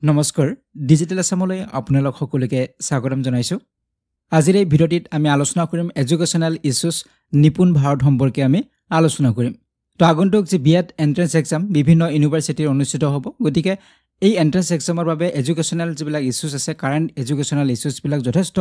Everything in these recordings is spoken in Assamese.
নমস্কাৰ ডিজিটেল আসামলৈ আপোনালোক সকলোকে স্বাগতম জনাইছো আজিৰ এই ভিডিঅ'টিত আমি আলোচনা কৰিম এডুকেশ্যনাল ইস্যুজ নিপুণ ভাৰত সম্পৰ্কে আমি আলোচনা কৰিম তো আগন্তুক যে বিএড এন্ট্ৰেন্স এক্সাম বিভিন্ন ইউনিভাৰ্সিটিৰ অনুষ্ঠিত হ'ব গতিকে এই এন্ট্ৰেন্স এক্সামৰ বাবে এডুকেশ্যনাল যিবিলাক ইস্যুজ আছে কাৰেন্ট এডুকেশ্যনাল ইস্যুজ বিলাক যথেষ্ট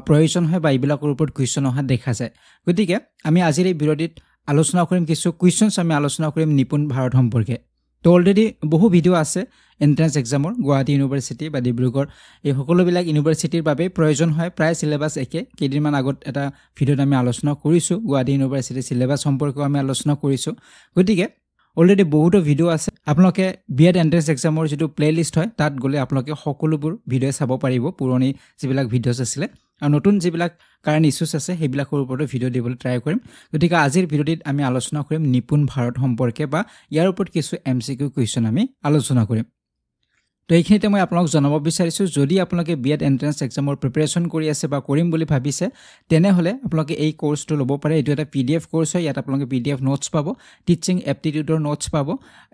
প্ৰয়োজন হয় বা এইবিলাকৰ ওপৰত কুৱেশ্যন অহা দেখা যায় গতিকে আমি আজিৰ এই ভিডিঅ'টিত আলোচনা কৰিম কিছু কুৱেশ্যনছ আমি আলোচনা কৰিম নিপুণ ভাৰত সম্পৰ্কে তো অলৰেডি বহু ভিডিও আছে এন্ট্ৰেন্স এক্সামৰ গুৱাহাটী ইউনিভাৰ্সিটি বা ডিব্ৰুগড় এই সকলোবিলাক ইউনিভাৰ্সিটিৰ বাবে প্ৰয়োজন হয় প্ৰায় সিলেবাস একে কেইদিনমান আগত এটা ভিডিওত আমি আলোচনা কৰিছো গুৱাহাটী ইউনিভাৰ্সিটি সিলেবাস সম্পৰ্কে আমি আলোচনা কৰিছো গতিকে অলৰেডি বহুতো ভিডিও আছে আপোনালোকে বিএড এন্ট্ৰেন্স এক্সামৰ যেটো প্লেলিষ্ট হয় তাত গলে আপোনালোকে সকলোবোৰ ভিডিও চাব পাৰিব পুৰণি যিবিলাক ভিডিওছ আছিল আৰু নতুন যিবিলাক কাৰেন্ট ইস্যুজ আছে সেইবিলাকৰ ওপৰত ভিডিও দিবলৈ ট্ৰাই কৰিম গতিকে আজিৰ ভিডিওটিত আমি আলোচনা কৰিম নিপুণ ভাৰত সম্পৰ্কে বা ইয়াৰ ওপৰত কিছু এমসিকিউ কুৱেশ্যন আমি আলোচনা কৰিম তো এইখিনিতে মই আপোনাক জনাব বিচাৰিছো যদি আপোনালোকে বিএড এন্ট্ৰেন্স এক্সামৰ প্ৰিপাৰেচন কৰি আছে বা কৰিম বুলি ভাবিছে তেনে হলে আপোনালোকে এই কোৰ্সটো ল'ব পাৰে এটো এটা পিডিএফ কোৰ্স হয় ইয়াত আপোনালোকে পিডিএফ নোটস পাব টিচিং এপ্টিটিউডৰ নোটস পাব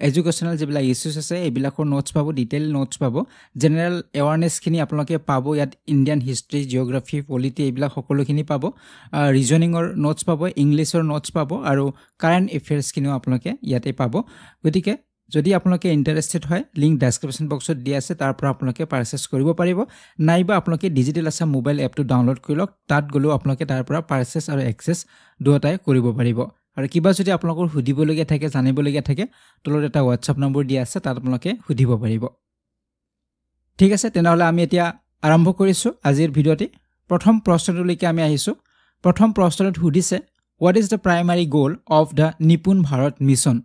এডুকেশ্যনাল যিবিলাক ইস্যুজ আছে এইবিলাকৰ নোটস পাব ডিটেইল নোটস পাব জেনাৰেল এৱাৰনেছ খিনি আপোনালোকে পাব ইয়াত ইণ্ডিয়ান হিষ্ট্ৰী জিওগ্ৰাফি পলিটি এইবিলাক সকলোখিনি পাব ৰিজনিংৰ নোটস পাব ইংলিছৰ নোটস পাব আৰু কাৰেন্ট এফেয়াৰ্স খিনিও আপোনালোকে ইয়াতে পাব গতিকে যদি আপোনালোকে ইন্টাৰেষ্টেড হয় লিংক ডেসক্ৰিপচন বক্সত দিয়া আছে তাৰ পৰা আপোনালোকে পাৰচেজ কৰিব পাৰিব নাইবা আপোনালোকে ডিজিটেল আসাম মোবাইল এপটো ডাউনলোড কৰি লওক তাত গলেও আপোনালোকে তাৰ পৰা পাৰচেজ আৰু এক্সেস দুটাই কৰিব পাৰিব আৰু কিবা যদি আপোনালোকৰ সুধিবলগীয়া থাকে জানিবলগীয়া থাকে তলত এটা WhatsApp নম্বৰ দিয়া আছে তাত আপোনালোকে সুধিব পাৰিব ঠিক আছে তেনেহলে আমি এতিয়া আৰম্ভ কৰিছো আজিৰ ভিডিওটি প্ৰথম প্ৰশ্নটোলৈকে আমি আহিছো প্ৰথম প্ৰশ্নটোত সুধিছে what is the primary goal of the নিপুণ ভাৰত মিছন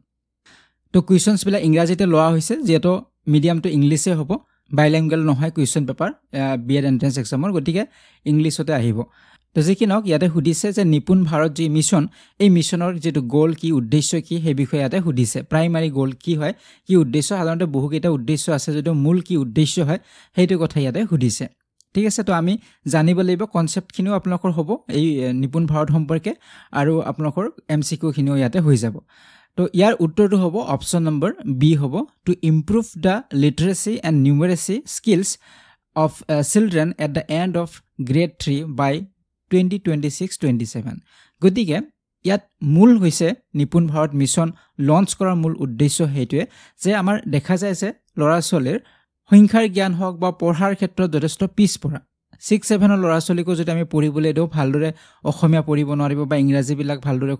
তো কুৱেশ্যনছ বিলা ইংৰাজীতে লোৱা হৈছে যেটো মিডিয়াম টু ইংলিশে হ'ব বাইলিংগুৱেল নহয় কুৱেশ্যন পেপাৰ বিএড এন্ট্ৰেন্স এক্সামৰ গতিকে ইংলিশতে আহিব তো যিকিনক ইয়াতে সুধিছে যে নিপুণ ভাৰত যি মিছন এই মিছনৰ যেটো গোল কি উদ্দেশ্য কি সেই বিষয়ে ইয়াতে সুধিছে প্ৰাইমাৰী গোল কি হয় কি উদ্দেশ্য সাধাৰণতে বহুকেইটা উদ্দেশ্য আছে যদিও মূল কি উদ্দেশ্য হয় সেইটো কথা ইয়াতে সুধিছে ঠিক আছে তো আমি জানিব লাগিব কনসেপ্ট খিনিও আপোনালোকৰ হ'ব এই নিপুণ ভাৰত সম্পৰ্কে আৰু আপোনালোকৰ এমসিকিউ খিনিও ইয়াতে হৈ যাব তো ইয়াৰ উত্তৰটো হ'ব অপচন নম্বৰ বি হ'ব to improve the literacy and numeracy skills of children at the end of grade 3 by 2026-27 গতিকে ইয়াত মূল হৈছে নিপুণ ভাৰত মিছন লঞ্চ কৰাৰ মূল উদ্দেশ্য হেতুৱে যে আমাৰ দেখা যায় যে লৰা ছোৱালীৰ সংখ্যাৰ জ্ঞান হওক বা পঢ়াৰ ক্ষেত্ৰত যথেষ্ট পিছপৰা 6-7 ৰ লৰা ছোৱালীকো যদি আমি পঢ়িবলৈ দিও ভালদৰে অসমীয়া পঢ়িব নোৱাৰিব বা ইংৰাজী বিলাক ভালদৰে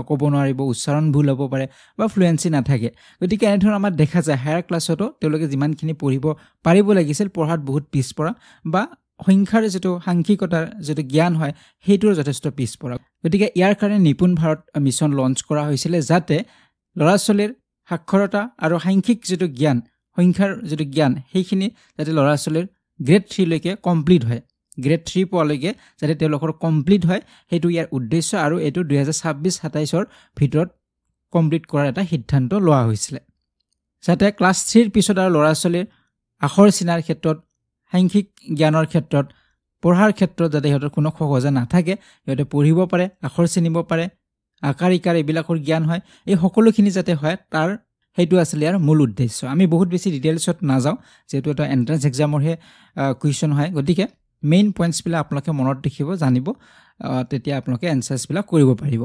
ক'ব নোৱাৰিব উচ্চাৰণ ভুল হ'ব পাৰে বা ফ্লুৱেন্সি নাথাকে গতিকে এনেধৰণৰ আমাৰ দেখা যায় হায়াৰ ক্লাছতো তেওঁলোকে যিমানখিনি পঢ়িব পাৰিব লাগিছিল পঢ়াত বহুত পিছপৰা বা সংখ্যাৰ যেটো সাংখ্যিকতাৰ যেটো জ্ঞান হয় হেইটোৰ যথেষ্ট পিছপৰা গতিকে ইয়াৰ কাৰণে নিপুণ ভাৰত মিছন লঞ্চ কৰা হৈছিল যাতে লৰা ছোৱালীৰ সাক্ষৰতা আৰু সাংখ্যিক যেটো জ্ঞান সংখ্যাৰ যেটো জ্ঞান হেইখিনি যাতে লৰা ছোৱালীৰ গ্ৰেড 3 লৈকে কমপ্লিট হয় গ্ৰেড 3 পোৱালৈকে যাতে তেওঁলোকৰ কমপ্লিট হয় হেতু ইয়াৰ উদ্দেশ্য আৰু এটো 2026-27 ৰ ভিতৰত কমপ্লিট কৰাৰ এটা সিদ্ধান্ত লোৱা হৈছিল যাতে ক্লাছ 3 ৰ পিছত আৰু লৰা ছোৱালীৰ আখৰ চিনাৰ ক্ষেত্ৰত সাংখ্যিক জ্ঞানৰ ক্ষেত্ৰত পঢ়াৰ ক্ষেত্ৰত যাতে হেতৰ কোনো খগজা নাথাকে হেতে পঢ়িব পাৰে আখৰ চিনিব পাৰে আকাৰ ইকাৰ এইবিলাকৰ জ্ঞান হয় এই সকলোখিনি যাতে হয় তাৰ হেতু আছিল ইয়াৰ মূল উদ্দেশ্য আমি বহুত বেছি ডিটেইলছত নাযাও যেটো এটা এন্ট্ৰেন্স এক্সামৰ হে কুৱেশ্যন হয় গতিকে মেইন পইণ্টছ বিলা আপোনালোকে মনত ৰাখিব জানিব তেতিয়া আপোনালোকে এনসাৰছ বিলা কৰিব পাৰিব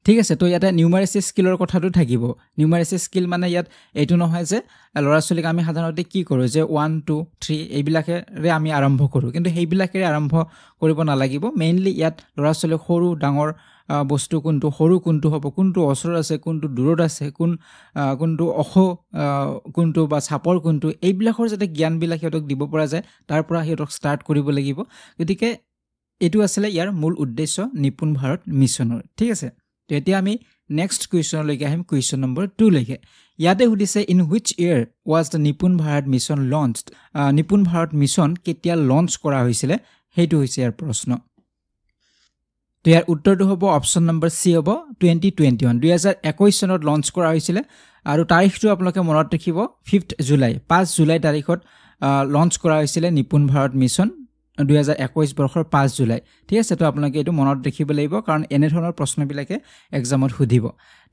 ঠিক আছে তো ইয়াতে নিউমাৰেসি স্কিলৰ কথাটো থাকিব নিউমাৰেসি স্কিল মানে ইয়াত এটো নহয় যে লৰা ছোৱালীক আমি সাধাৰণতে কি কৰো যে 1 2 3 এইবিলাকেৰে আমি আৰম্ভ কৰো কিন্তু সেইবিলাকেৰে আৰম্ভ কৰিব নালাগিব মেইনলি ইয়াত লৰা ছোৱালী সৰু ডাঙৰ বস্তু কোনটো সৰু কোনটো হ'ব কোনটো অচৰ আছে কোনটো দূৰত আছে কোনটো অখ কোনটো বা চাপৰ কোনটো এইবিলাকৰ যাতে জ্ঞান বিলাক হেতক দিব পৰা যায় তাৰ পৰা হেতক ষ্টাৰ্ট কৰিব লাগিব গতিকে এটো আছিল ইয়াৰ মূল উদ্দেশ্য নিপুণ ভাৰত মিছনৰ ঠিক আছে তো এতিয়া আমি নেক্সট কুৱেশ্যন লৈকে আহিম কুৱেশ্যন নম্বৰ 2 লৈকে ইয়াতে সুধিছে in which year was the Nipun Bharat mission launched নিপুণ ভাৰত মিছন কেতিয়া লঞ্চ কৰা হৈছিল হেতু হৈছে ইয়াৰ প্ৰশ্ন তো ইয়াৰ উত্তৰটো হ'ব অপচন নম্বৰ সি হ'ব 2021 চনত লঞ্চ কৰা হৈছিল আৰু তাৰিখটো আপোনালোকে মনত ৰাখিব 5 জুলাই 5 জুলাই তাৰিখত লঞ্চ কৰা হৈছিল নিপুণ ভাৰত মিছন 2021 বৰ্ষৰ 5 জুলাই ঠিক আছে তো আপোনালোকে এটো মনত ৰাখিব লাগিব কাৰণ এনে ধৰণৰ প্ৰশ্নবিলাকে এক্সামত সুধিব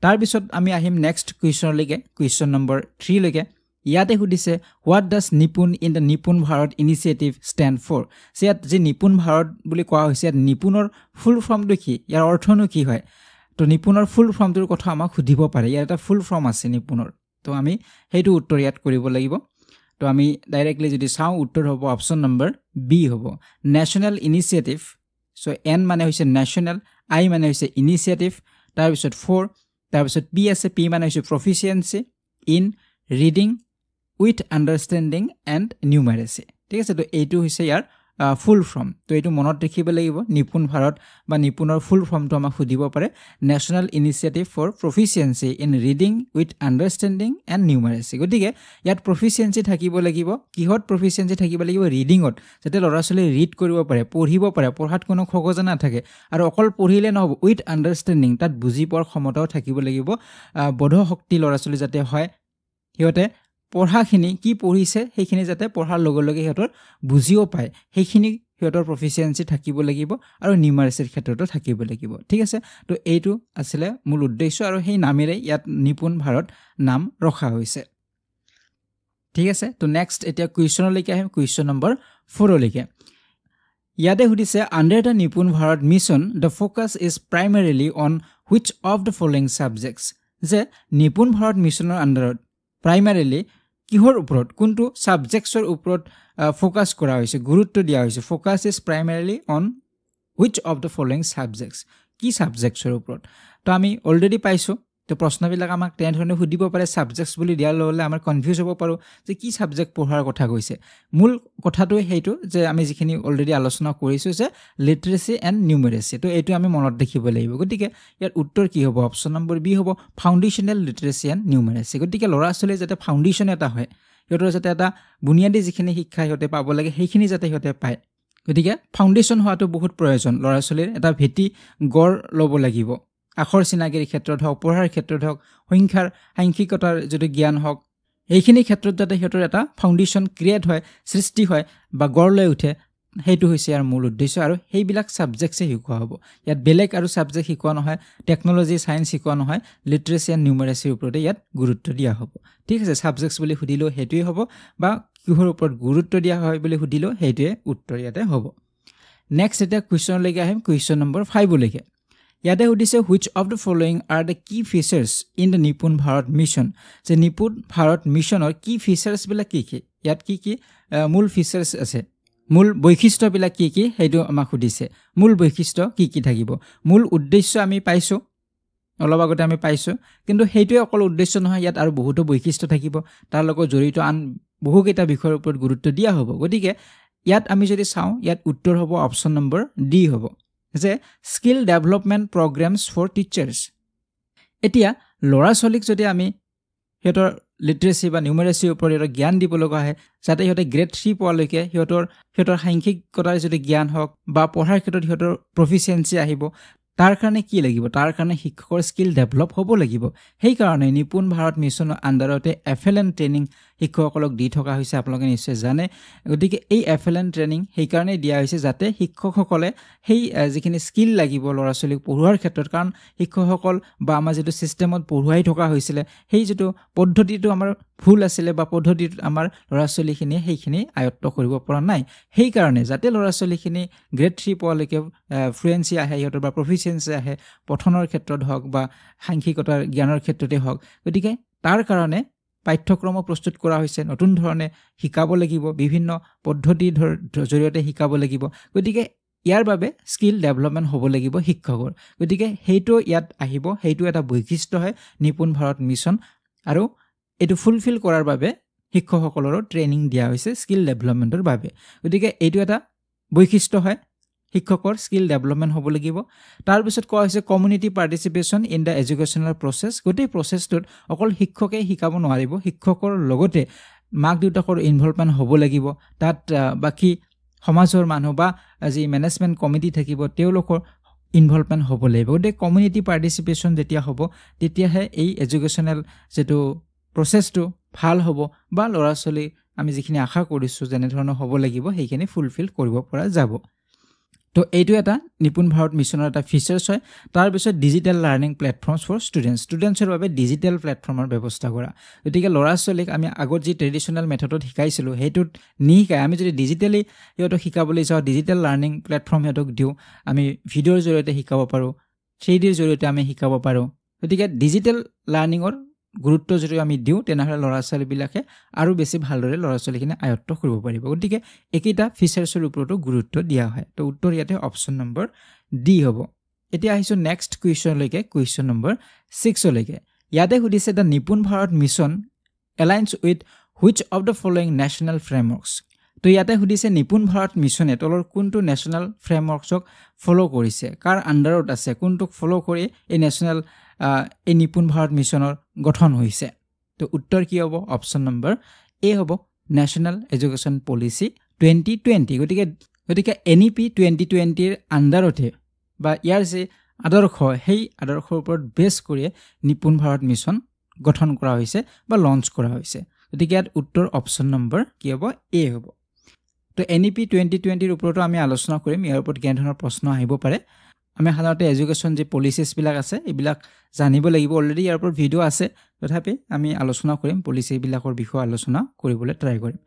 তাৰ পিছত আমি আহিম নেক্সট কুৱেশ্যন লৈকে কুৱেশ্যন নম্বৰ 3 লৈকে ইয়াতে সুধিছে হোৱাট ডাজ নিপুণ in the Nipun Bharat initiative stand for ইয়াত যে নিপুণ ভাৰত বুলি কোৱা হৈছে ইয়াত নিপুণৰ ফুল ফৰ্মটো কি ইয়াৰ অৰ্থনো কি হয় তো নিপুণৰ ফুল ফৰ্মটোৰ কথা আমাক সুধিব পাৰে ইয়াৰ এটা ফুল ফৰ্ম আছে নিপুণৰ তো আমি সেইটো উত্তৰ ইয়াত কৰিব লাগিব তো আমি ডাইৰেক্টলি যদি চাওঁ উত্তৰ হ'ব অপশ্যন নম্বৰ বি হ'ব নেশ্যনেল ইনিচিয়েটিভ চ' এন মানে হৈছে নেশ্যনেল আই মানে হৈছে ইনিচিয়েটিভ তাৰপিছত 4 তাৰপিছত পি আছে পি মানে হৈছে proficiency in reading with understanding and numeracy ঠিক আছে তো এইটো হৈছে ইয়াৰ ফুল ফৰ্ম তো এইটো মনত ৰাখিব লাগিব নিপুণ ভাৰত বা নিপুণৰ ফুল ফৰ্মটো আমাক সুধিব পাৰে national initiative for proficiency in reading with understanding and numeracy গতিকে ইয়াত প্ৰফিচিয়েঞ্চি থাকিব লাগিব কিহত প্ৰফিচিয়েঞ্চি থাকিব লাগিব ৰিডিঙত যাতে ল'ৰা ছোৱালীয়ে ৰিড কৰিব পাৰে পঢ়িব পাৰে পঢ়াত কোনো খগজা নাথাকে আৰু অকল পঢ়িলে নহ'ব উইথ আণ্ডাৰষ্টেণ্ডিং তাত বুজি পোৱাৰ ক্ষমতাও থাকিব লাগিব বোধ শক্তি ল'ৰা ছোৱালী যাতে হয় সিহঁতে পঢ়াখিনি কি পঢ়িছে সেইখিনি যাতে পঢ়াৰ লগে লগে সিহঁতৰ বুজিও পায় সেইখিনি সিহঁতৰ প্ৰফিচিয়েঞ্চি থাকিব লাগিব আৰু নিউমাৰেচিৰ ক্ষেত্ৰতো থাকিব লাগিব ঠিক আছে তো এইটো আছিলে মূল উদ্দেশ্য আৰু সেই নামেৰে ইয়াত নিপুণ ভাৰত নাম ৰখা হৈছে ঠিক আছে তো নেক্সট এতিয়া কুৱেশ্যনলৈকে আহিম কুৱেশ্যন নম্বৰ 4লৈকে ইয়াতে সুধিছে under the Nipun Bharat mission the focus is primarily on which of the following subjects যে নিপুণ ভাৰত মিছনৰ আণ্ডাৰত প্ৰাইমেৰিলি কিহৰ ওপৰত কোনটো ছাবজেক্টছৰ ওপৰত ফ'কাছ কৰা হৈছে গুৰুত্ব দিয়া হৈছে focus is primarily on which of the following subjects কি ছাবজেক্টছৰ ওপৰত তো আমি অলৰেডি পাইছোঁ তো প্ৰশ্নবিলাক আমাক তেনেধৰণে সুধিব পাৰে ছাবজেক্টছ বুলি দিয়াৰ লগে লগে আমাৰ কনফিউজ হ'ব পাৰোঁ যে কি ছাবজেক্ট পঢ়াৰ কথা কৈছে মূল কথাটো সেইটো যে আমি যিখিনি অলৰেডি আলোচনা কৰিছোঁ যে লিটাৰেচি এণ্ড নিউমেৰেচি তো এইটো আমি মনত ৰাখিব লাগিব গতিকে ইয়াৰ উত্তৰ কি হ'ব অপশ্যন নম্বৰ বি হ'ব ফাউণ্ডেশ্যনেল লিটাৰেচি এণ্ড নিউমেৰেচি গতিকে ল'ৰা ছোৱালীৰ যাতে ফাউণ্ডেশ্যন এটা হয় সিহঁতৰ যাতে এটা বুনিয়াদী যিখিনি শিক্ষা সিহঁতে পাব লাগে সেইখিনি যাতে সিহঁতে পায় গতিকে ফাউণ্ডেশ্যন হোৱাটো বহুত প্ৰয়োজন ল'ৰা ছোৱালীৰ এটা ভেটি গঢ় ল'ব লাগিব আখৰ চিনাকিৰ ক্ষেত্ৰত হওক পঢ়াৰ ক্ষেত্ৰত হওক সংখ্যাৰ সাংখ্যিকতাৰ যদি জ্ঞান হওক এইখিনি ক্ষেত্ৰত যাতে সিহঁতৰ এটা ফাউণ্ডেশ্যন ক্ৰিয়েট হয় সৃষ্টি হয় বা গঢ় লৈ উঠে সেইটো হৈছে ইয়াৰ মূল উদ্দেশ্য আৰু সেইবিলাক ছাবজেক্টছে শিকোৱা হ'ব ইয়াত বেলেগ আৰু ছাবজেক্ট শিকোৱা নহয় টেকন'লজি ছায়েন্স শিকোৱা নহয় লিটাৰেচি এণ্ড নিউমাৰেচিৰ ওপৰতে ইয়াত গুৰুত্ব দিয়া হ'ব ঠিক আছে ছাবজেক্টছ বুলি সুধিলেও সেইটোৱে হ'ব বা কিহৰ ওপৰত গুৰুত্ব দিয়া হয় বুলি সুধিলেও সেইটোৱে উত্তৰ ইয়াতে হ'ব নেক্সট এতিয়া কুৱেশ্যনলৈকে আহিম কুৱেশ্যন নম্বৰ 5লৈকে ইয়াতে সুধিছে which of the following are the কি features in the Nipun Bharat mission যে নিপুণ ভাৰত মিছনৰ কি ফিচাৰ্ছবিলাক কি কি ইয়াত কি কি মূল ফিচাৰ্ছ আছে মূল বৈশিষ্ট্যবিলাক কি কি সেইটো আমাক সুধিছে মূল বৈশিষ্ট্য কি কি থাকিব মূল উদ্দেশ্য আমি পাইছোঁ অলপ আগতে আমি পাইছোঁ কিন্তু সেইটোৱে অকল উদ্দেশ্য নহয় ইয়াত আৰু বহুতো বৈশিষ্ট্য থাকিব তাৰ লগত জড়িত আন বহুকেইটা বিষয়ৰ ওপৰত গুৰুত্ব দিয়া হ'ব গতিকে ইয়াত আমি যদি চাওঁ ইয়াত উত্তৰ হ'ব অপশ্যন নম্বৰ ডি হ'ব যে skill development programmes for teachers এতিয়া ল'ৰা ছোৱালীক যদি আমি সিহঁতৰ লিটাৰেচি বা নিউমাৰেচিৰ ওপৰত সিহঁতৰ জ্ঞান দিব লগা হয় যাতে সিহঁতে গ্ৰেড 3 পোৱালৈকে সিহঁতৰ সাংখ্যিকতাৰ যদি জ্ঞান হওক বা পঢ়াৰ ক্ষেত্ৰত সিহঁতৰ প্ৰফিচিয়েঞ্চি আহিব তাৰ কাৰণে কি লাগিব তাৰ কাৰণে শিক্ষকৰ স্কিল ডেভেলপ হ'ব লাগিব সেইকাৰণে নিপুণ ভাৰত মিছনৰ আণ্ডাৰতে FLN ট্ৰেইনিং শিক্ষকসকলক দি থকা হৈছে আপোনালোকে নিশ্চয় জানে গতিকে এই FLN ট্ৰেইনিং সেইকাৰণে দিয়া হৈছে যাতে শিক্ষকসকলে সেই যিখিনি স্কিল লাগিব ল'ৰা ছোৱালীক পঢ়োৱাৰ ক্ষেত্ৰত কাৰণ শিক্ষকসকল বা আমাৰ যিটো ছিষ্টেমত পঢ়ুৱাই থকা হৈছিলে সেই যিটো পদ্ধতিটো আমাৰ ভুল আছিলে বা পদ্ধতিটো আমাৰ ল'ৰা ছোৱালীখিনিয়ে সেইখিনি আয়ত্ব কৰিব পৰা নাই সেইকাৰণে যাতে ল'ৰা ছোৱালীখিনি গ্ৰেড 3 পোৱালৈকে ফ্লুৱেঞ্চি আহে সিহঁতৰ বা প্ৰফিচিয়েঞ্চি আহে পঠনৰ ক্ষেত্ৰত হওক বা সাংখ্যিকতাৰ জ্ঞানৰ ক্ষেত্ৰতে হওক গতিকে তাৰ কাৰণে পাঠ্যক্ৰম প্ৰস্তুত কৰা হৈছে নতুন ধৰণে শিকাব লাগিব বিভিন্ন পদ্ধতিৰ জৰিয়তে শিকাব লাগিব গতিকে ইয়াৰ বাবে স্কিল ডেভেলপমেণ্ট হ'ব লাগিব শিক্ষকৰ গতিকে সেইটো ইয়াত আহিব সেইটো এটা বৈশিষ্ট্য হয় নিপুণ ভাৰত মিছন আৰু এইটো ফুলফিল কৰাৰ বাবে শিক্ষকসকলৰো ট্ৰেইনিং দিয়া হৈছে স্কিল ডেভেলপমেণ্টৰ বাবে গতিকে এইটো এটা বৈশিষ্ট্য হয় শিক্ষকৰ স্কিল ডেভেলপমেণ্ট হ'ব লাগিব তাৰপিছত কোৱা হৈছে community participation in the educational process গোটেই প্ৰচেছটোত অকল শিক্ষকে শিকাব নোৱাৰিব শিক্ষকৰ লগতে মাক দেউতাকৰ ইনভলভমেণ্ট হ'ব লাগিব তাত বাকী সমাজৰ মানুহ বা যি মেনেজমেণ্ট কমিটি থাকিব তেওঁলোকৰ ইনভলভমেণ্ট হ'ব লাগিব গতিকে কমিউনিটি পাৰ্টিচিপেশ্যন যেতিয়া হ'ব তেতিয়াহে এই এডুকেশ্যনেল যিটো প্ৰচেছটো ভাল হ'ব বা ল'ৰা ছোৱালী আমি যিখিনি আশা কৰিছোঁ যেনেধৰণৰ হ'ব লাগিব সেইখিনি ফুলফিল কৰিব পৰা যাব তো এইটো এটা নিপুণ ভাৰত মিছনৰ এটা ফিচাৰ্ছ হয় তাৰ পিছত ডিজিটেল লাৰ্নিং প্লেটফৰ্মছ ফৰ ষ্টুডেণ্টছৰ বাবে ডিজিটেল প্লেটফৰ্মৰ ব্যৱস্থা কৰা গতিকে ল'ৰা ছোৱালীক আমি আগত যি ট্ৰেডিশ্যনেল মেথডত শিকাইছিলোঁ সেইটোত নিশিকাই আমি যদি ডিজিটেলি সিহঁতক শিকাবলৈ যাওঁ ডিজিটেল লাৰ্নিং প্লেটফৰ্ম সিহঁতক দিওঁ আমি ভিডিঅ'ৰ জৰিয়তে শিকাব পাৰোঁ 3Dৰ জৰিয়তে আমি শিকাব পাৰোঁ গতিকে ডিজিটেল লাৰ্নিঙৰ গুৰুত্ব যদি আমি দিওঁ তেনেহ'লে ল'ৰা ছোৱালীবিলাকে আৰু বেছি ভালদৰে ল'ৰা ছোৱালীখিনি আয়ত্ত কৰিব পাৰিব গতিকে একেইটা ফিচাৰ্ছৰ ওপৰতো গুৰুত্ব দিয়া হয় তো উত্তৰ ইয়াতে অপশ্যন নম্বৰ ডি হ'ব এতিয়া আহিছোঁ নেক্সট কুৱেশ্যনলৈকে কুৱেশ্যন নম্বৰ 6 লৈকে ইয়াতে সুধিছে the Nipun Bharat mission aligns with which of the following national frameworks তো ইয়াতে সুধিছে নিপুণ ভাৰত মিছনে তলৰ কোনটো নেশ্যনেল ফ্ৰেমৱৰ্কছক ফ'ল' কৰিছে কাৰ আণ্ডাৰত আছে কোনটোক ফ'ল' কৰি এই নেশ্যনেল এই নিপুণ ভাৰত মিছনৰ গঠন হৈছে তো উত্তৰ কি হ'ব অপশ্যন নম্বৰ এ হ'ব নেশ্যনেল এডুকেশ্যন পলিচি 2020 গতিকে NEP 2020ৰ আণ্ডাৰতে বা ইয়াৰ যে আদৰ্শ সেই আদৰ্শৰ ওপৰত বেছ কৰি নিপুণ ভাৰত মিছন গঠন কৰা হৈছে বা লঞ্চ কৰা হৈছে গতিকে ইয়াত উত্তৰ অপশ্যন নম্বৰ কি হ'ব এ হ'ব তো NEP 2020ৰ ওপৰতো আমি আলোচনা কৰিম ইয়াৰ ওপৰত কেনে ধৰণৰ প্ৰশ্ন আহিব পাৰে আমি সাধাৰণতে এডুকেশ্যন যে পলিচিছবিলাক আছে এইবিলাক জানিব লাগিব অলৰেডি ইয়াৰ ওপৰত ভিডিঅ' আছে তথাপি আমি আলোচনা কৰিম পলিচিবিলাকৰ বিষয়ে আলোচনা কৰিবলৈ ট্ৰাই কৰিম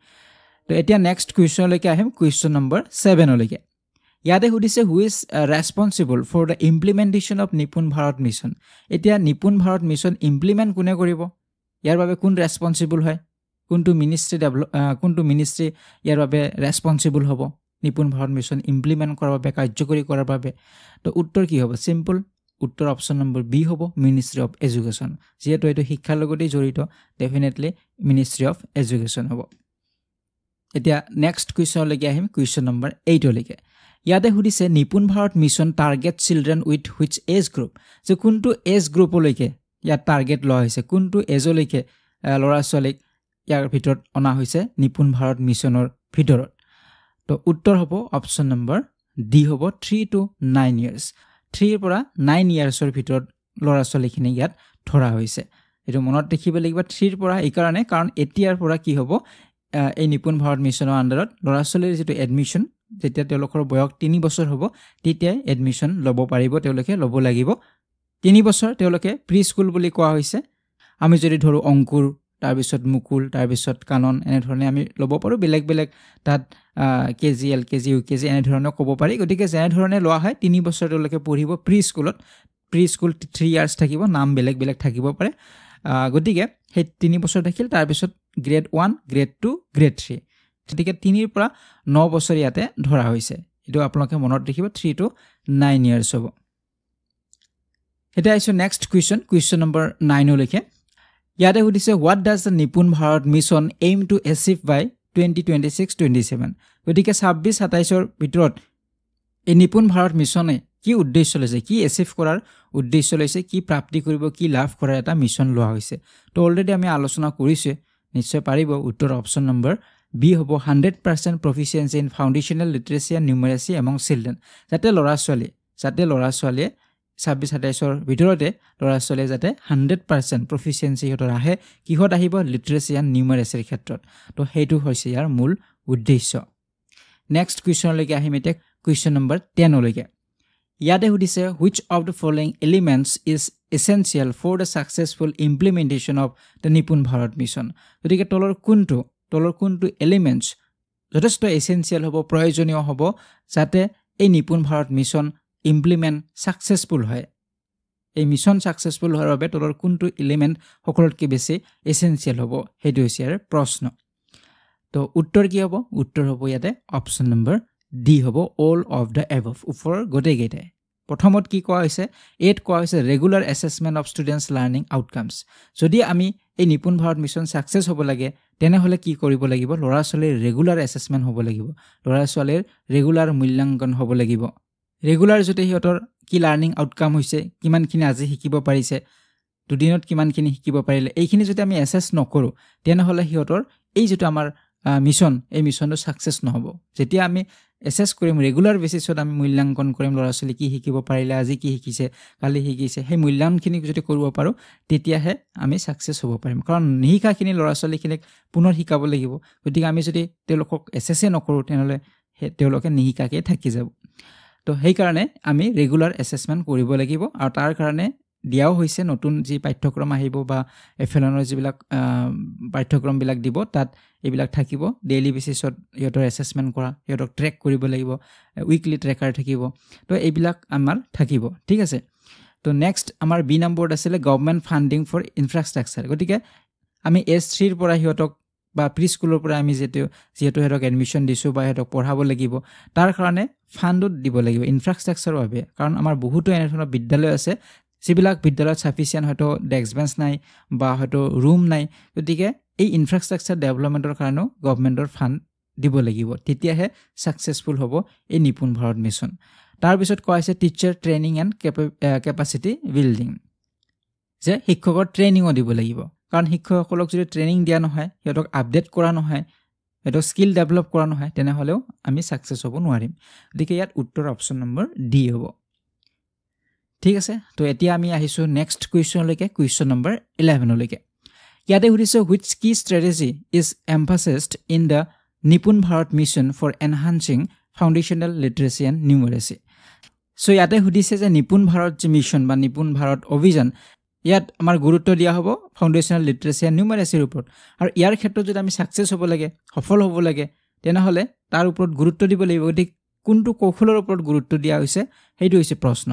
তো এতিয়া নেক্সট কুৱেশ্যনলৈকে আহিম কুৱেশ্যন নম্বৰ 7 লৈকে ইয়াতে সুধিছে who is responsible for the implementation of Nipun Bharat mission এতিয়া নিপুণ ভাৰত মিছন ইমপ্লিমেণ্ট কোনে কৰিব ইয়াৰ বাবে কোন ৰেছপনচিবল হয় কোনটো মিনিষ্ট্ৰী ইয়াৰ বাবে ৰেছপনচিবল হ'ব নিপুণ ভাৰত মিছন ইমপ্লিমেণ্ট কৰাৰ বাবে কাৰ্যকৰী কৰাৰ বাবে তো উত্তৰ কি হ'ব চিম্পল উত্তৰ অপশ্যন নম্বৰ বি হ'ব মিনিষ্ট্ৰী অফ এডুকেশ্যন যিহেতু এইটো শিক্ষাৰ লগতেই জড়িত ডেফিনেটলি মিনিষ্ট্ৰী অফ এডুকেশ্যন হ'ব এতিয়া নেক্সট কুৱেশ্যনলৈকে আহিম কুৱেশ্যন নম্বৰ 8 লৈকে ইয়াতে সুধিছে Nipun Bharat mission target children with which age group যে কোনটো এজ গ্ৰুপলৈকে ইয়াত টাৰ্গেট লোৱা হৈছে কোনটো এজলৈকে ল'ৰা ছোৱালীক ইয়াৰ ভিতৰত অনা হৈছে নিপুণ ভাৰত মিছনৰ ভিতৰত তো উত্তৰ হ'ব অপশ্যন নম্বৰ ডি হ'ব 3 to 9 years 3 পৰা 9 yearsৰ ভিতৰত ল'ৰা ছোৱালীখিনি ইয়াত ধৰা হৈছে এইটো মনত ৰাখিব লাগিব 3 পৰা এই কাৰণে কাৰণ এতিয়াৰ পৰা কি হ'ব এই নিপুণ ভাৰত মিছনৰ আণ্ডাৰত ল'ৰা ছোৱালীৰ যিটো এডমিশ্যন যেতিয়া তেওঁলোকৰ বয়স 3 বছৰ হ'ব তেতিয়াই এডমিশ্যন ল'ব পাৰিব তেওঁলোকে ল'ব লাগিব 3 বছৰ তেওঁলোকে প্ৰি স্কুল বুলি কোৱা হৈছে আমি যদি ধৰোঁ অংকুৰ তাৰপিছত মুকুল তাৰপিছত কানন এনেধৰণে আমি ল'ব পাৰোঁ বেলেগ বেলেগ তাত KG LKG UKG এনেধৰণে ক'ব পাৰি গতিকে যেনেধৰণে লোৱা হয় 3 বছৰ তেওঁলোকে পঢ়িব প্ৰি স্কুল 3 years থাকিব নাম বেলেগ বেলেগ থাকিব পাৰে গতিকে সেই 3 বছৰ থাকিল তাৰপিছত গ্ৰেড 1 গ্ৰেড 2 গ্ৰেড 3 গতিকে 3 পৰা 9 বছৰ ইয়াতে ধৰা হৈছে এইটো আপোনালোকে মনত ৰাখিব 3 to 9 years হ'ব এটা আহিছো নেক্সট কুৱেশ্যন নম্বৰ 9 লৈকে ইয়াতে সুধিছে what does the Nipun Bharat mission aim to achieve by 2026-27 গতিকে 26-27ৰ ভিতৰত এই নিপুণ ভাৰত মিছনে কি উদ্দেশ্য লৈছে কি এচিভ কৰাৰ উদ্দেশ্য লৈছে কি প্ৰাপ্তি কৰিব কি লাভ কৰাৰ এটা মিছন লোৱা হৈছে তো অলৰেডি আমি আলোচনা কৰিছে নিশ্চয় পাৰিব উত্তৰ অপশ্যন নম্বৰ বি হ'ব 100% proficiency in foundational literacy and numeracy among children যাতে ল'ৰা ছোৱালীয়ে 26-27ৰ ভিতৰতে ল'ৰা ছোৱালীয়ে যাতে 100% প্ৰফিচিয়েঞ্চি সিহঁতৰ আহে কিহত আহিব লিটাৰেচি এণ্ড নিউমেৰাচিৰ ক্ষেত্ৰত তো সেইটো হৈছে ইয়াৰ মূল উদ্দেশ্য নেক্সট কুৱেশ্যনলৈকে আহিম এতিয়া কুৱেশ্যন নম্বৰ 10 লৈকে ইয়াতে সুধিছে which of the following elements is essential for the successful implementation of the Nipun Bharat mission গতিকে তলৰ কোনটো এলিমেণ্টছ যথেষ্ট এছেঞ্চিয়েল হ'ব প্ৰয়োজনীয় হ'ব যাতে এই নিপুণ ভাৰত মিছন ইমপ্লিমেণ্ট ছাকচেছফুল হয় এই মিছন ছাকচেছফুল হোৱাৰ বাবে তলৰ কোনটো এলিমেণ্ট সকলোতকৈ বেছি এছেঞ্চিয়েল হ'ব সেইটো হৈছে ইয়াৰ প্ৰশ্ন তো উত্তৰ কি হ'ব উত্তৰ হ'ব ইয়াতে অপশ্যন নম্বৰ ডি হ'ব অল অফ দ্য এবভ ওপৰৰ গোটেইকেইটাই প্ৰথমত কি কোৱা হৈছে এত কোৱা হৈছে regular assessment of students learning outcomes যদি আমি এই নিপুণ ভাৰত মিছন ছাকচেছ হ'ব লাগে তেনেহ'লে কি কৰিব লাগিব ল'ৰা ছোৱালীৰ ৰেগুলাৰ এছেছমেণ্ট হ'ব লাগিব ল'ৰা ছোৱালীৰ ৰেগুলাৰ মূল্যাংকন হ'ব লাগিব ৰেগুলাৰ যদি সিহঁতৰ কি লাৰ্ণিং আউটকাম হৈছে কিমানখিনি আজি শিকিব পাৰিছে দুদিনত কিমানখিনি শিকিব পাৰিলে এইখিনি যদি আমি এছেছ নকৰোঁ তেনেহ'লে সিহঁতৰ এই যিটো আমাৰ মিছন এই মিছনটো ছাকচেছ নহ'ব যেতিয়া আমি এছেছ কৰিম ৰেগুলাৰ বেচিছত আমি মূল্যাংকন কৰিম ল'ৰা ছোৱালী কি শিকিব পাৰিলে আজি কি শিকিছে কালি শিকিছে সেই মূল্যাংকনখিনি যদি কৰিব পাৰোঁ তেতিয়াহে আমি ছাকচেছ হ'ব পাৰিম কাৰণ নিশিকাখিনি ল'ৰা ছোৱালীখিনিক পুনৰ শিকাব লাগিব গতিকে আমি যদি তেওঁলোকক এছেছে নকৰোঁ তেনেহ'লে তেওঁলোকে নিশিকাকৈ থাকি যাব তো সেই কাৰণে আমি ৰেগুলাৰ এছেছমেণ্ট কৰিব লাগিব আৰু তাৰ কাৰণে দিয়াও হৈছে নতুন যি পাঠ্যক্ৰম আহিব বা এফএলনৰ যিবিলাক পাঠ্যক্ৰমবিলাক দিব তাত এইবিলাক থাকিব ডেইলি বেচিছত ইহঁতৰ এছেছমেণ্ট কৰা ইহঁতক ট্ৰেক কৰিব লাগিব উইকলি ট্ৰেকাৰ থাকিব তো এইবিলাক আমাৰ থাকিব ঠিক আছে তো নেক্সট আমাৰ বি নম্বৰত আছিলে গভৰ্ণমেণ্ট ফাণ্ডিং ফৰ ইনফ্ৰাষ্ট্ৰাকচাৰ গতিকে আমি S3 ৰ পৰা সিহঁতক বা প্ৰি স্কুলৰ পৰা আমি যিহেতু সিহঁতক এডমিশ্যন দিছোঁ বা সিহঁতক পঢ়াব লাগিব তাৰ কাৰণে ফাণ্ডত দিব লাগিব ইনফ্ৰাষ্ট্ৰাকচাৰৰ বাবে কাৰণ আমাৰ বহুতো এনে ধৰণৰ বিদ্যালয় আছে যিবিলাক বিদ্যালয়ত সাফিচিয়েণ্ট হয়তো ডেস্ক বেঞ্চ নাই বা হয়তো ৰুম নাই গতিকে এই ইনফ্ৰাষ্ট্ৰাকচাৰ ডেভেলপমেণ্টৰ কাৰণেও গভৰ্ণমেণ্টৰ ফাণ্ড দিব লাগিব তেতিয়াহে ছাকচেছফুল হ'ব এই নিপুণ ভাৰত মিছন তাৰপিছত কোৱা হৈছে teacher training and capacity building যে শিক্ষকৰ ট্ৰেইনিঙো দিব লাগিব কাৰণ শিক্ষকসকলক যদি ট্ৰেইনিং দিয়া নহয় সিহঁতক আপডেট কৰা নহয় সিহঁতক স্কিল ডেভেলপ কৰা নহয় তেনেহ'লেও আমি ছাকচেছ হ'ব নোৱাৰিম গতিকে ইয়াত উত্তৰ অপশ্যন নম্বৰ ডি হ'ব ঠিক আছে তো এতিয়া আমি আহিছোঁ নেক্সট কুৱেশ্যনলৈকে কুৱেশ্যন নম্বৰ 11লৈকে ইয়াতে সুধিছে which key strategy is emphasized in the Nipun Bharat mission for enhancing foundational literacy and numeracy so' ইয়াতে সুধিছে যে নিপুণ ভাৰত যি মিছন বা নিপুণ ভাৰত অভিযান ইয়াত আমাৰ গুৰুত্ব দিয়া হ'ব ফাউণ্ডেশ্যনেল লিটাৰেচি এণ্ড নিউমাৰেচিৰ ওপৰত আৰু ইয়াৰ ক্ষেত্ৰত যদি আমি ছাকচেছ হ'ব লাগে সফল হ'ব লাগে তেনেহ'লে তাৰ ওপৰত গুৰুত্ব দিব লাগিব গতিকে কোনটো কৌশলৰ ওপৰত গুৰুত্ব দিয়া হৈছে সেইটো হৈছে প্ৰশ্ন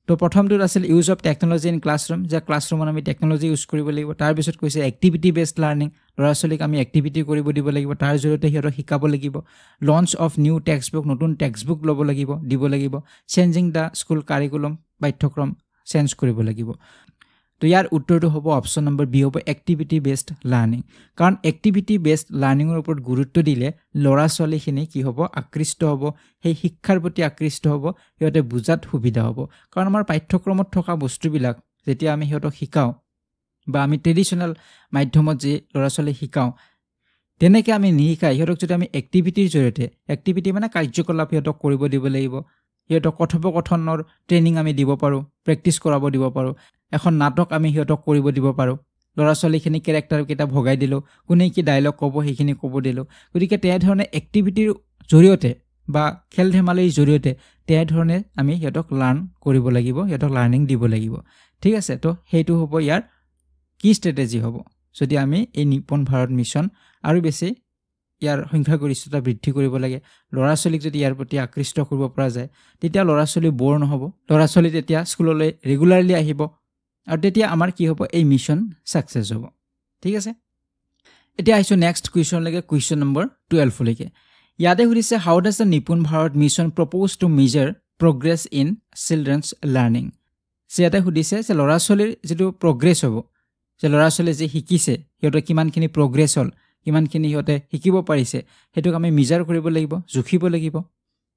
তো প্ৰথমটোত আছিল use of technology in classroom যে ক্লাছৰুমত আমি টেকন'লজি ইউজ কৰিব লাগিব তাৰপিছত কৈছে এক্টিভিটি বেছড লাৰ্ণিং ল'ৰা ছোৱালীক আমি এক্টিভিটি কৰিব দিব লাগিব তাৰ জৰিয়তে সিহঁতক শিকাব লাগিব লঞ্চ অফ নিউ টেক্সটবুক নতুন টেক্সটবুক ল'ব লাগিব দিব লাগিব চেঞ্জিং দ্য স্কুল কাৰিকুলাম পাঠ্যক্ৰম চেঞ্জ কৰিব লাগিব তো ইয়াৰ উত্তৰটো হ'ব অপশ্যন নম্বৰ বি হ'ব এক্টিভিটি বেছড লাৰ্ণিং কাৰণ এক্টিভিটি বেছড লাৰ্ণিঙৰ ওপৰত গুৰুত্ব দিলে ল'ৰা ছোৱালীখিনি কি হ'ব আকৃষ্ট হ'ব সেই শিক্ষাৰ প্ৰতি আকৃষ্ট হ'ব সিহঁতে বুজাত সুবিধা হ'ব কাৰণ আমাৰ পাঠ্যক্ৰমত থকা বস্তুবিলাক যেতিয়া আমি সিহঁতক শিকাওঁ বা আমি ট্ৰেডিশ্যনেল মাধ্যমত যি ল'ৰা ছোৱালী শিকাওঁ তেনেকৈ আমি নিশিকাই সিহঁতক যদি আমি এক্টিভিটিৰ জৰিয়তে এক্টিভিটি মানে কাৰ্যকলাপ সিহঁতক কৰিব দিব লাগিব সিহঁতক কথোপকথনৰ ট্ৰেইনিং আমি দিব পাৰোঁ প্ৰেক্টিছ কৰাব দিব পাৰোঁ এখন নাটক আমি সিহঁতক কৰিব দিব পাৰোঁ ল'ৰা ছোৱালীখিনি কেৰেক্টাৰকেইটা ভগাই দিলোঁ কোনে কি ডায়লগ ক'ব সেইখিনি ক'ব দিলোঁ গতিকে তেনেধৰণে এক্টিভিটিৰ জৰিয়তে বা খেল ধেমালিৰ জৰিয়তে তেনেধৰণে আমি সিহঁতক লাৰ্ণ কৰিব লাগিব সিহঁতক লাৰ্ণিং দিব লাগিব ঠিক আছে তো সেইটো হ'ব ইয়াৰ কি ষ্ট্ৰেটেজি হ'ব যদি আমি এই নিপুণ ভাৰত মিছন আৰু বেছি ইয়াৰ সংখ্যাগৰিষ্ঠতা বৃদ্ধি কৰিব লাগে ল'ৰা ছোৱালীক যদি ইয়াৰ প্ৰতি আকৃষ্ট কৰিব পৰা যায় তেতিয়া ল'ৰা ছোৱালী ব'ৰ নহ'ব ল'ৰা ছোৱালী তেতিয়া স্কুললৈ ৰেগুলাৰলি আহিব আৰু তেতিয়া আমাৰ কি হ'ব এই মিছন ছাকচেছ হ'ব ঠিক আছে এতিয়া আহিছোঁ নেক্সট কুৱেশ্যনলৈকে কুৱেশ্যন নম্বৰ 12লৈকে ইয়াতে সুধিছে how does the Nipun Bharat mission propose to measure progress in children's learning ইয়াতে সুধিছে যে ল'ৰা ছোৱালীৰ যিটো প্ৰগ্ৰেছ হ'ব যে ল'ৰা ছোৱালীয়ে যি শিকিছে সিহঁতৰ কিমানখিনি প্ৰগ্ৰেছ হ'ল কিমানখিনি সিহঁতে শিকিব পাৰিছে সেইটোক আমি মেজাৰ কৰিব লাগিব জুখিব লাগিব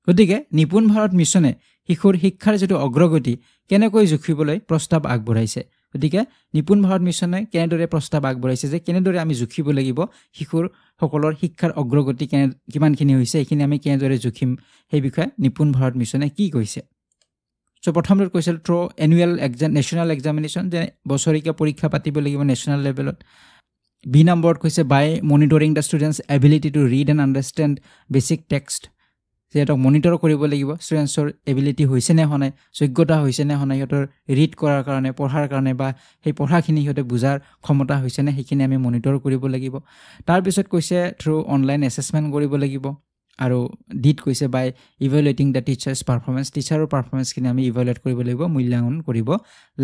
গতিকে নিপুণ ভাৰত মিছনে শিশুৰ শিক্ষাৰ যিটো অগ্ৰগতি কেনেকৈ জুখিবলৈ প্ৰস্তাৱ আগবঢ়াইছে গতিকে নিপুণ ভাৰত মিছনে কেনেদৰে প্ৰস্তাৱ আগবঢ়াইছে যে কেনেদৰে আমি জুখিব লাগিব শিশুৰ সকলৰ শিক্ষাৰ অগ্ৰগতি কিমানখিনি হৈছে এইখিনি আমি কেনেদৰে জুখিম সেই বিষয়ে নিপুণ ভাৰত মিছনে কি কৈছে চ' প্ৰথমটোত কৈছিল থ্ৰু এনুৱেল নেশ্যনেল এক্সামিনেশ্যন যে বছৰেকীয়া পৰীক্ষা পাতিব লাগিব নেশ্যনেল লেভেলত বি নম্বৰত কৈছে by monitoring the students ability to read and understand basic text সিহঁতক মনিটৰ কৰিব লাগিব ষ্টুডেণ্টছৰ এবিলিটি হৈছে নে হোৱা নাই যোগ্যতা হৈছে নে হোৱা নাই সিহঁতৰ ৰিড কৰাৰ কাৰণে পঢ়াৰ কাৰণে বা সেই পঢ়াখিনি সিহঁতে বুজাৰ ক্ষমতা হৈছেনে সেইখিনি আমি মনিটৰ কৰিব লাগিব তাৰপিছত কৈছে থ্ৰু অনলাইন এছেছমেণ্ট কৰিব লাগিব আৰু ডিট কৈছে বাই ইভেলুৱেটিং দ্য টিচাৰ্ছ পাৰফৰ্মেঞ্চ টিচাৰৰ পাৰফৰ্মেঞ্চখিনি আমি ইভেলুৱেট কৰিব লাগিব মূল্যায়ন কৰিব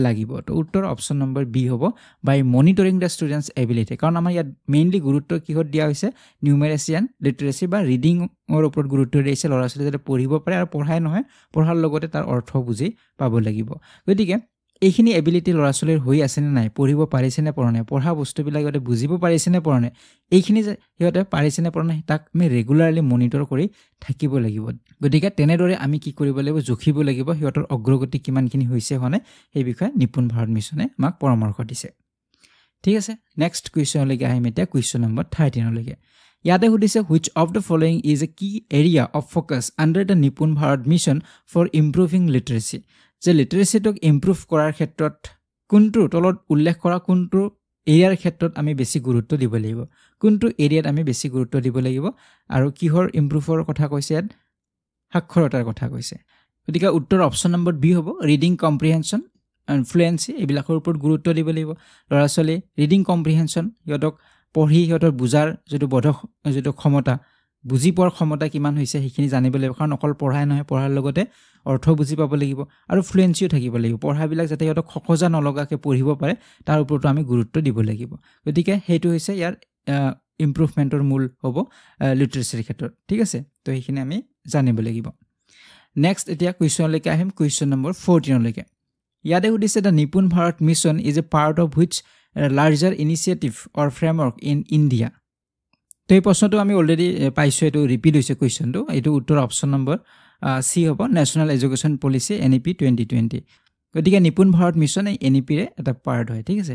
লাগিব তো উত্তৰ অপশ্যন নম্বৰ বি হ'ব বাই মনিটৰিং দ্য ষ্টুডেণ্টছ এবিলিটি কাৰণ আমাৰ ইয়াত মেইনলি গুৰুত্ব কিহত দিয়া হৈছে নিউমেৰেচি এণ্ড লিটাৰেচি বা ৰিডিঙৰ ওপৰত গুৰুত্ব দিছে ল'ৰা ছোৱালী যাতে পঢ়িব পাৰে আৰু পঢ়াই নহয় পঢ়াৰ লগতে তাৰ অৰ্থ বুজি পাব লাগিব গতিকে এইখিনি এবিলিটি ল'ৰা ছোৱালীৰ হৈ আছেনে নাই পঢ়িব পাৰিছেনে পৰা নাই পঢ়া বস্তুবিলাক সিহঁতে বুজিব পাৰিছেনে পৰা নাই এইখিনি যে সিহঁতে পাৰিছেনে পৰা নাই তাক আমি ৰেগুলাৰলি মনিটৰ কৰি থাকিব লাগিব গতিকে তেনেদৰে আমি কি কৰিব লাগিব জুখিব লাগিব সিহঁতৰ অগ্ৰগতি কিমানখিনি হৈছে হোৱা নাই সেই বিষয়ে নিপুণ ভাৰত মিছনে আমাক পৰামৰ্শ দিছে ঠিক আছে নেক্সট কুৱেশ্যনলৈকে আহিম এতিয়া কুৱেশ্যন নম্বৰ 13লৈকে ইয়াতে সুধিছে which of the following is a key area of focus under the Nipun Bharat mission for improving literacy যে লিটাৰেচিটোক ইম্প্ৰুভ কৰাৰ ক্ষেত্ৰত কোনটো তলত উল্লেখ কৰা কোনটো এৰিয়াৰ ক্ষেত্ৰত আমি বেছি গুৰুত্ব দিব লাগিব কোনটো এৰিয়াত আমি বেছি গুৰুত্ব দিব লাগিব আৰু কিহৰ ইম্প্ৰুভৰ কথা কৈছে ইয়াত সাক্ষৰতাৰ কথা কৈছে গতিকে উত্তৰ অপচন নম্বৰ বি হ'ব ৰিডিং কম্প্ৰিহেনশ্যন এণ্ড ফ্লুৱেঞ্চি এইবিলাকৰ ওপৰত গুৰুত্ব দিব লাগিব ল'ৰা ছোৱালী ৰিডিং কম্প্ৰিহেনশ্যন সিহঁতক পঢ়ি সিহঁতৰ বুজাৰ যিটো ক্ষমতা বুজি পোৱাৰ ক্ষমতা কিমান হৈছে সেইখিনি জানিব লাগিব কাৰণ অকল পঢ়াই নহয় পঢ়াৰ লগতে অৰ্থ বুজি পাব লাগিব আৰু ফ্লুৱেঞ্চিও থাকিব লাগিব পঢ়াবিলাক যাতে সিহঁতক খকজা নলগাকৈ পঢ়িব পাৰে তাৰ ওপৰতো আমি গুৰুত্ব দিব লাগিব গতিকে সেইটো হৈছে ইয়াৰ ইম্প্ৰুভমেণ্টৰ মূল হ'ব লিটাৰেচিৰ ক্ষেত্ৰত ঠিক আছে তো সেইখিনি আমি জানিব লাগিব নেক্সট এতিয়া কুৱেশ্যনলৈকে আহিম কুৱেশ্যন নম্বৰ 14লৈকে ইয়াতে সুধিছে the Nipun Bharat mission is a part of which larger initiative or framework in India তো এই প্ৰশ্নটো আমি অলৰেডি পাইছোঁ এইটো ৰিপিট হৈছে কুৱেশ্যনটো এইটো উত্তৰ অপশ্যন নম্বৰ চি হ'ব নেশ্যনেল এডুকেশ্যন পলিচি NEP 2020 গতিকে নিপুণ ভাৰত মিছন এই NEPৰে এটা পাৰ্ট হয় ঠিক আছে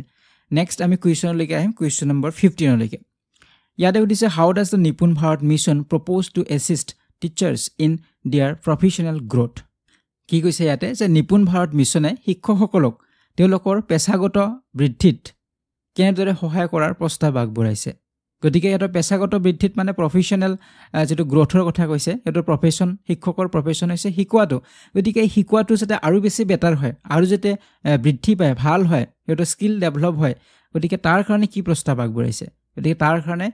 নেক্সট আমি কুৱেশ্যনলৈকে আহিম কুৱেশ্যন নম্বৰ 15লৈকে ইয়াতে সুধিছে how does the Nipun Bharat mission propose to assist teachers in their professional growth কি কৈছে ইয়াতে যে নিপুণ ভাৰত মিছনে শিক্ষকসকলক তেওঁলোকৰ পেছাগত বৃদ্ধিত কেনেদৰে সহায় কৰাৰ প্ৰস্তাৱ আগবঢ়াইছে গতিকে এটা পেছাগত বৃদ্ধিত মানে প্ৰফেশ্যনেল যেটো গ্ৰথৰ কথা কৈছে এটা প্ৰফেশ্যন শিক্ষকৰ প্ৰফেশ্যন হৈছে শিকোৱাটো গতিকে এই শিকোৱাটো যাতে আৰু বেছি বেটাৰ হয় আৰু যাতে বৃদ্ধি পায় ভাল হয় এটা স্কিল ডেভেলপ হয় গতিকে তাৰ কাৰণে কি প্ৰস্তাৱ আগবঢ়াইছে গতিকে তাৰ কাৰণে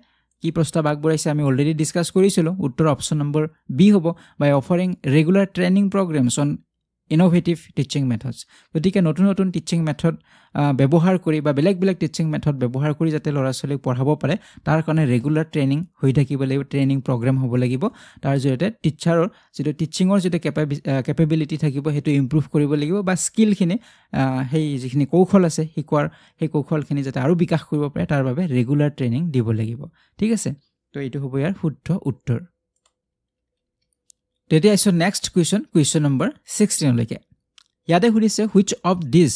কি প্ৰস্তাৱ আগবঢ়াইছে আমি অলৰেডি ডিসকাস কৰিছিলোঁ উত্তৰ অপচন নম্বৰ বি হ'ব by offering regular training programs on innovative teaching methods গতিকে নতুন নতুন টিচিং মেথড ব্যৱহাৰ কৰি বা বেলেগ বেলেগ টিচিং মেথড ব্যৱহাৰ কৰি যাতে ল'ৰা ছোৱালীক পঢ়াব পাৰে তাৰ কাৰণে ৰেগুলাৰ ট্ৰেইনিং হৈ থাকিব লাগিব ট্ৰেইনিং প্ৰগ্ৰাম হ'ব লাগিব তাৰ জৰিয়তে টিচাৰৰ যেটো টিচিঙৰ যেটো কেপেবিলিটি থাকিব হেতু ইমপ্ৰুভ কৰিব লাগিব বা স্কিলখিনি হেই যিখিনি কৌশল আছে শিকোৱাৰ সেই কৌশলখিনি যাতে আৰু বিকাশ কৰিব পাৰে তাৰ বাবে ৰেগুলাৰ ট্ৰেইনিং দিব লাগিব ঠিক আছে তো এইটো হ'ব ইয়াৰ শুদ্ধ উত্তৰ তেতিয়া আছে নেক্সট কুৱেশ্যন নম্বৰ 16 লৈকে ইয়াতে সুধিছে which of this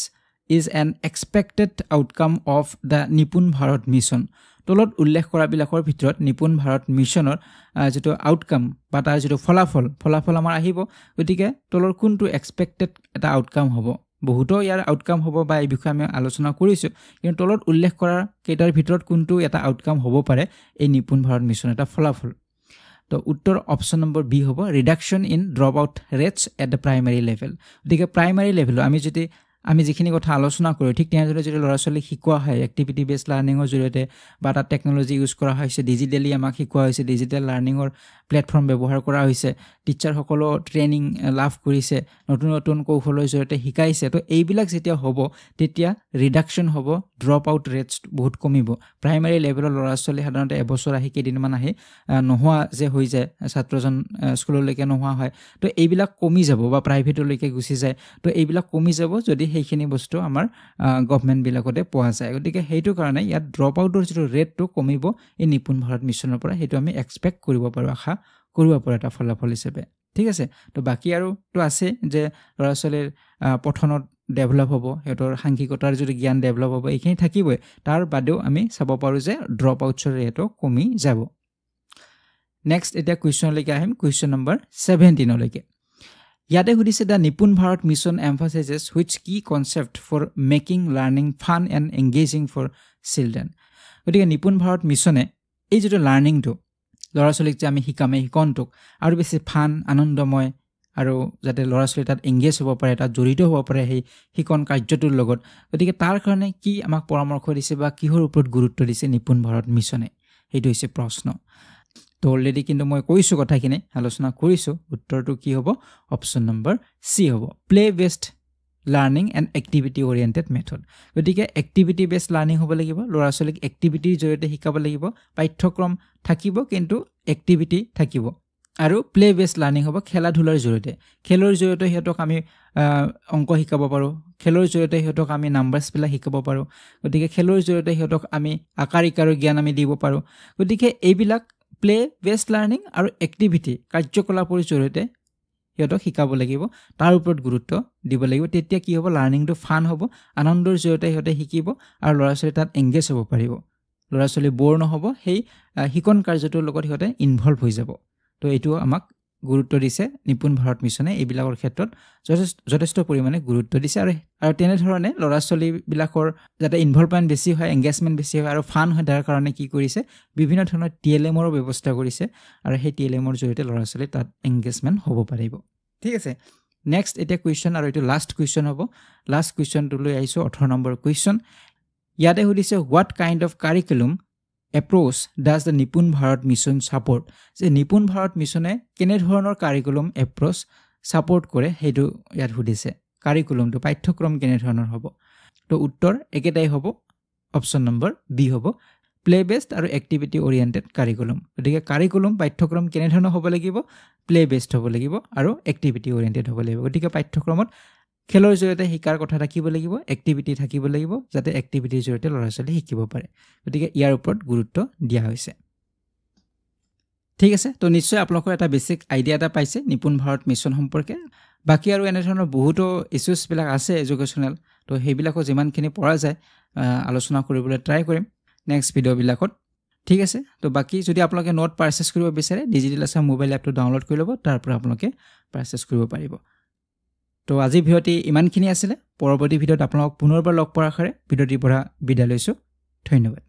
is an expected outcome of the Nipun Bharat mission তলত উল্লেখ কৰাবিলাকৰ ভিতৰত নিপুণ ভাৰত মিছনৰ যেটো আউটকাম বা তাৰ যেটো ফলাফল আমাৰ আহিব গতিকে তলৰ কোনটো এক্সপেক্টেড এটা আউটকাম হ'ব বহুতো ইয়াৰ আউটকাম হ'ব বা এই বিষয়ে আমি আলোচনা কৰিছো কিন্তু তলত উল্লেখ কৰা কেইটাৰ ভিতৰত কোনটো এটা আউটকাম হ'ব পাৰে এই নিপুণ ভাৰত মিছন এটা ফলাফল তো উত্তৰ অপচন নম্বৰ বি হ'ব reduction in drop out rates at the primary level গতিকে প্ৰাইমাৰী লেভেল আমি যিখিনি কথা আলোচনা কৰোঁ ঠিক তেনেদৰে যদি ল'ৰা ছোৱালীক শিকোৱা হয় এক্টিভিটি বেছ লাৰ্ণিঙৰ জৰিয়তে বা এটা টেকনলজি ইউজ কৰা হৈছে ডিজিটেলি আমাক শিকোৱা হৈছে ডিজিটেল লাৰ্ণিঙৰ প্লেটফৰ্ম ব্যৱহাৰ কৰা হৈছে টিচাৰসকলেও ট্ৰেইনিং লাভ কৰিছে নতুন নতুন কৌশলৰ জৰিয়তে শিকাইছে তো এইবিলাক যেতিয়া হ'ব তেতিয়া ৰিডাকশন হ'ব ড্ৰপ আউট ৰেটস বহুত কমিব প্ৰাইমাৰী লেভেলৰ ল'ৰা ছোৱালী সাধাৰণতে এবছৰ আহি কেইদিনমান আহি নোহোৱা যে হৈ যায় ছাত্ৰজন স্কুললৈকে নোহোৱা হয় তো এইবিলাক কমি যাব বা প্ৰাইভেটলৈকে গুচি যায় তো এইবিলাক কমি যাব যদি সেইখিনি বস্তু আমাৰ গভৰ্ণমেণ্ট বিলাকতে পোৱা যায় গতিকে সেইটো কাৰণে ইয়াত ড্ৰপ আউটৰ যেটো ৰেটটো কমিব এই নিপুণ ভাৰত মিছনৰ পৰা সেইটো আমি এক্সপেক্ট কৰিব পাৰো আশা কৰিব পাৰো এটা ফলাফল হিচাপে ঠিক আছে তো বাকি আৰু তো আছে যে ল'ৰা ছোৱালীৰ পঠনত ডেভেলপ হ'ব হেতৰ সাংঘিকতাৰ যদি জ্ঞান ডেভেলপ হ'ব এইখিনি থাকিবই তাৰ বাদেও আমি চাব পাৰো যে ড্ৰপ আউটৰ ৰেটটো কমি যাব নেক্সট এটা কুৱেশ্যনলৈকে আহিম কুৱেশ্যন নম্বৰ 17 লৈকে ইয়াতে সুধিছে the Nipun Bharat mission emphasizes which key concept for making learning fun and engaging for children গতিকে নিপুণ ভাৰত মিছনে এই যেটো লাৰ্ণিংটো ল'ৰা ছোৱালীক যে আমি শিকামে শিকনটোক আৰু বেছি ফান আনন্দময় আৰু যাতে ল'ৰা ছোৱালী তাত এংগেজ হ'ব পাৰে তাত জড়িত হ'ব পাৰে সেই শিকন কাৰ্যটোৰ লগত গতিকে তাৰ কাৰণে কি আমাক পৰামৰ্শ দিছে বা কিহৰ ওপৰত গুৰুত্ব দিছে নিপুণ ভাৰত মিছনে সেইটো হৈছে প্ৰশ্ন তো অলৰেডি কিন্তু মই কৈছো কথাখিনি আলোচনা কৰিছো উত্তৰটো কি হ'ব অপচন নম্বৰ সি হ'ব play based learning and activity oriented method গতিকে এক্টিভিটি বেসড লাৰ্ণিং হ'ব লাগিব ল'ৰা ছোৱালীক এক্টিভিটিৰ জৰিয়তে শিকাব লাগিব পাঠ্যক্ৰম থাকিব কিন্তু এক্টিভিটি থাকিব আৰু প্লে বেসড লাৰ্ণিং হ'ব খেলা ধুলাৰ জৰিয়তে খেলৰ জৰিয়তে হিহঁতক আমি অংক শিকাব পাৰো খেলৰ জৰিয়তে হিহঁতক আমি নাম্বাৰছ বিলাক শিকাব পাৰো গতিকে খেলৰ জৰিয়তে হিহঁতক আমি আকাৰ ইকাৰৰ জ্ঞান আমি দিব পাৰো গতিকে এইবিলাক প্লে বেসড লাৰ্ণিং আৰু এক্টিভিটি কাৰ্যকলাপৰ জৰিয়তে হিহঁতক শিকাব লাগিব তাৰ ওপৰত গুৰুত্ব দিব লাগিব তেতিয়া কি হ'ব লাৰ্ণিংটো ফান হ'ব আনন্দৰ জৰিয়তে হিহঁতে শিকিব আৰু ল'ৰা ছোৱালী তাত এংগেজ হ'ব পাৰিব ল'ৰা ছোৱালী বৰ নহ'ব সেই শিকন কাৰ্যটোৰ লগত হিহঁতে ইনভলভ হৈ যাব তো এইটো আমাক গুৰুত্ব দিছে নিপুণ ভাৰত মিছনে এইবিলাকৰ ক্ষেত্ৰত যথেষ্ট পৰিমাণে গুৰুত্ব দিছে আৰু তেনেধৰণে ল'ৰা ছোৱালীবিলাকৰ যাতে ইনভলভমেণ্ট বেছি হয় এংগেজমেণ্ট বেছি হয় আৰু ফান হয় তাৰ কাৰণে কি কৰিছে বিভিন্ন ধৰণৰ TLMৰ ব্যৱস্থা কৰিছে আৰু সেই TLMৰ জৰিয়তে ল'ৰা ছোৱালী তাত এংগেজমেণ্ট হ'ব পাৰিব ঠিক আছে নেক্সট এতিয়া কুৱেশ্যন আৰু এইটো লাষ্ট কুৱেশ্যন হ'ব লাষ্ট কুৱেশ্যনটো লৈ আহিছোঁ 18 নম্বৰ কুৱেশ্যন ইয়াতে সুধিছে what kind of curriculum approach does the নিপুণ ভাৰত মিছন support যে নিপুণ ভাৰত মিছনে কেনেধৰণৰ কাৰিকুলাম এপ্ৰ'চ ছাপোৰ্ট কৰে সেইটো ইয়াত সুধিছে কাৰিকুলামটো পাঠ্যক্ৰম কেনেধৰণৰ হ'ব তো উত্তৰ একেটাই হ'ব অপশ্যন নম্বৰ বি হ'ব প্লে বেছড আৰু এক্টিভিটি অৰিয়েণ্টেড কাৰিকুলাম গতিকে কাৰিকুলাম পাঠ্যক্ৰম কেনেধৰণৰ হ'ব লাগিব প্লে বেছড হ'ব লাগিব আৰু এক্টিভিটি অৰিয়েণ্টেড হ'ব লাগিব গতিকে পাঠ্যক্ৰমত খেলৰ জৰিয়তে শিকাৰ কথা থাকিব লাগিব এক্টিভিটি থাকিব লাগিব যাতে এক্টিভিটিৰ জৰিয়তে ল'ৰা ছোৱালী শিকিব পাৰে গতিকে ইয়াৰ ওপৰত গুৰুত্ব দিয়া হৈছে ঠিক আছে তো নিশ্চয় আপোনালোকৰ এটা বেছিক আইডিয়া এটা পাইছে নিপুণ ভাৰত মিছন সম্পৰ্কে বাকি আৰু এনে ধৰণৰ বহুতো ইস্যুছবিলাক আছে এডুকেশ্যনেল তো সেইবিলাকো যিমানখিনি পৰা যায় আলোচনা কৰিবলৈ ট্ৰাই কৰিম নেক্সট ভিডিঅ'বিলাকত ঠিক আছে তো বাকি যদি আপোনালোকে নোট পাৰচেছ কৰিব বিচাৰে ডিজিটেল আছাম মোবাইল এপটো ডাউনলোড কৰি ল'ব তাৰ পৰা আপোনালোকে পাৰচেছ কৰিব পাৰিব তো আজি ভিডিঅ'টি ইমানখিনি আছিলে পৰৱৰ্তী ভিডিঅ'ত আপোনালোকক পুনৰবাৰ লগ পোৱাৰ আশাৰে ভিডিঅ'টিৰ পৰা বিদায় লৈছোঁ ধন্যবাদ